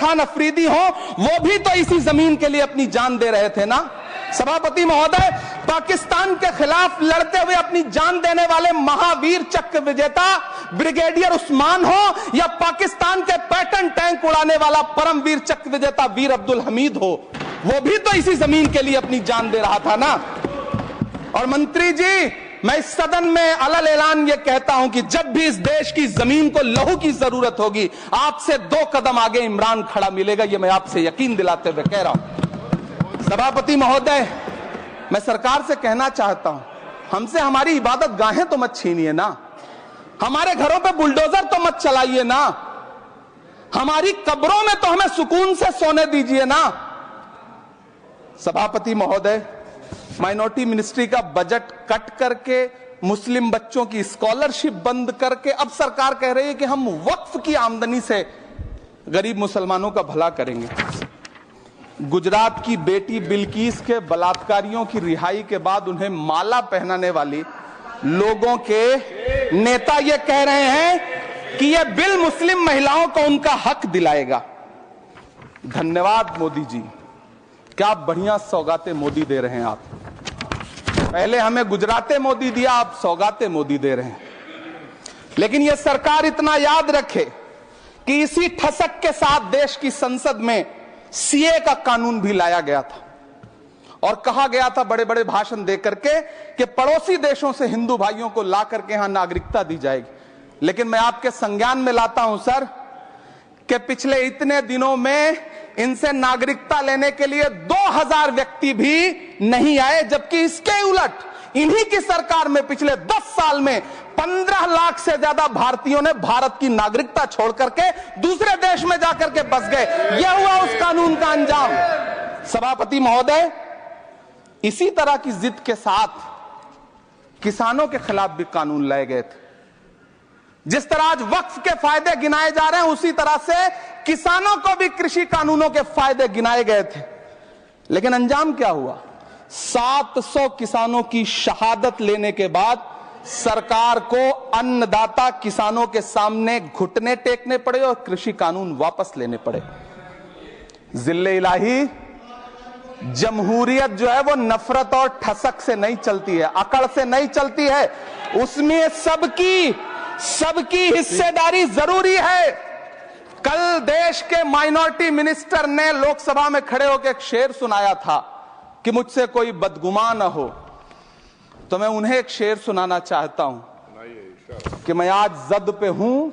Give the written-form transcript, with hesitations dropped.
खान अफरीदी हो, वो भी तो इसी जमीन के लिए अपनी जान दे रहे थे ना। सभापति महोदय, पाकिस्तान के खिलाफ लड़ते हुए अपनी जान देने वाले महावीर चक्र विजेता ब्रिगेडियर उस्मान हो या पाकिस्तान के पैटर्न टैंक उड़ाने वाला परमवीर चक्र विजेता वीर अब्दुल हमीद हो, वो भी तो इसी जमीन के लिए अपनी जान दे रहा था ना। और मंत्री जी, मैं इस सदन में अलग ऐलान ये कहता हूं कि जब भी इस देश की जमीन को लहू की जरूरत होगी, आपसे 2 कदम आगे इमरान खड़ा मिलेगा, ये मैं आपसे यकीन दिलाते हुए कह रहा हूं। सभापति महोदय, मैं सरकार से कहना चाहता हूं, हमसे हमारी इबादत गाहें तो मत छीनिए ना, हमारे घरों पे बुलडोजर तो मत चलाइए ना, हमारी कब्रों में तो हमें सुकून से सोने दीजिए ना। सभापति महोदय, माइनॉरिटी मिनिस्ट्री का बजट कट करके, मुस्लिम बच्चों की स्कॉलरशिप बंद करके अब सरकार कह रही है कि हम वक्फ की आमदनी से गरीब मुसलमानों का भला करेंगे। गुजरात की बेटी बिल्किस के बलात्कारियों की रिहाई के बाद उन्हें माला पहनाने वाली लोगों के नेता ये कह रहे हैं कि यह बिल मुस्लिम महिलाओं को उनका हक दिलाएगा। धन्यवाद मोदी जी, क्या बढ़िया सौगातें मोदी दे रहे हैं आप। पहले हमें गुजराते मोदी दिया, आप सौगाते मोदी दे रहे हैं। लेकिन यह सरकार इतना याद रखे कि इसी ठसक के साथ देश की संसद में सीए का कानून भी लाया गया था और कहा गया था बड़े बड़े भाषण देकर के कि पड़ोसी देशों से हिंदू भाइयों को ला करके यहां नागरिकता दी जाएगी। लेकिन मैं आपके संज्ञान में लाता हूं सर कि पिछले इतने दिनों में इनसे नागरिकता लेने के लिए 2000 व्यक्ति भी नहीं आए, जबकि इसके उलट इन्हीं की सरकार में पिछले 10 साल में 15 लाख से ज्यादा भारतीयों ने भारत की नागरिकता छोड़ करके दूसरे देश में जाकर के बस गए। यह हुआ उस कानून का अंजाम। सभापति महोदय, इसी तरह की जिद के साथ किसानों के खिलाफ भी कानून लाए गए थे। जिस तरह आज वक्फ के फायदे गिनाए जा रहे हैं, उसी तरह से किसानों को भी कृषि कानूनों के फायदे गिनाए गए थे। लेकिन अंजाम क्या हुआ? 700 किसानों की शहादत लेने के बाद सरकार को अन्नदाता किसानों के सामने घुटने टेकने पड़े और कृषि कानून वापस लेने पड़े। जिल्ले इलाही, जमहूरियत जो है वो नफरत और ठसक से नहीं चलती है, अकड़ से नहीं चलती है, उसमें सबकी हिस्सेदारी जरूरी है। कल देश के माइनॉरिटी मिनिस्टर ने लोकसभा में खड़े होकर एक शेर सुनाया था कि मुझसे कोई बदगुमान न हो, तो मैं उन्हें एक शेर सुनाना चाहता हूं कि मैं आज जद पे हूं